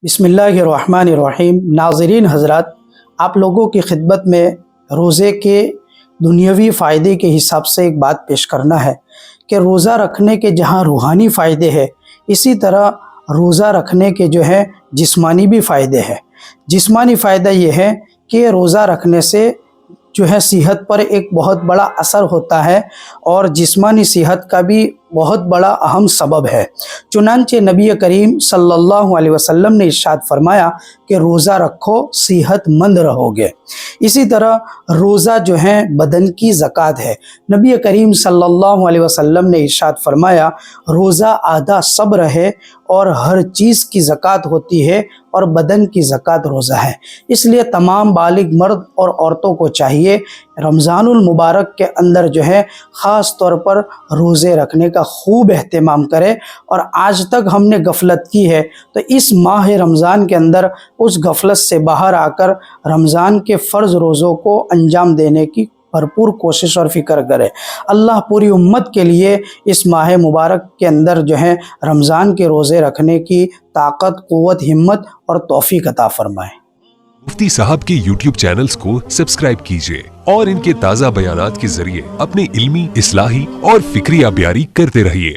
बिस्मिल्लाहिर्रहमानिर्रहीम। नाज़रीन हज़रात, आप लोगों की खिदमत में रोज़े के दुनियावी फ़ायदे के हिसाब से एक बात पेश करना है कि रोज़ा रखने के जहाँ रूहानी फ़ायदे हैं, इसी तरह रोज़ा रखने के जो है जिस्मानी भी फ़ायदे हैं। जिस्मानी फ़ायदा ये है कि रोज़ा रखने से जो है सेहत पर एक बहुत बड़ा असर होता है और जिस्मानी सेहत का भी बहुत बड़ा अहम सबब है। चुनांचे नबी करीम सल्लल्लाहु अलैहि वसल्लम ने इरशाद फरमाया कि रोज़ा रखो सेहतमंद रहोगे। इसी तरह रोज़ा जो है बदन की ज़कात है। नबी करीम सल्लल्लाहु अलैहि वसल्लम ने इरशाद फरमाया, रोज़ा आधा सब्र है और हर चीज़ की ज़कात होती है और बदन की ज़कात रोज़ा है। इसलिए तमाम बालिग मर्द और औरतों को चाहिए रमज़ानुल मुबारक के अंदर जो है ख़ास तौर पर रोज़े रखने का खूब एहतमाम करें। और आज तक हमने गफलत की है तो इस माह रमज़ान के अंदर उस गफलत से बाहर आकर रमज़ान के फ़र्ज़ रोज़ों को अंजाम देने की भरपूर कोशिश और फ़िक्र करें। अल्लाह पूरी उम्मत के लिए इस माह मुबारक के अंदर जो है रमज़ान के रोज़े रखने की ताकत, क़ुव्वत, हिम्मत और तौफ़ीक अता फ़रमाए। मुफ्ती साहब के YouTube चैनल्स को सब्सक्राइब कीजिए और इनके ताज़ा बयानात के जरिए अपने इल्मी, इस्लाही और फिक्री अबियारी करते रहिए।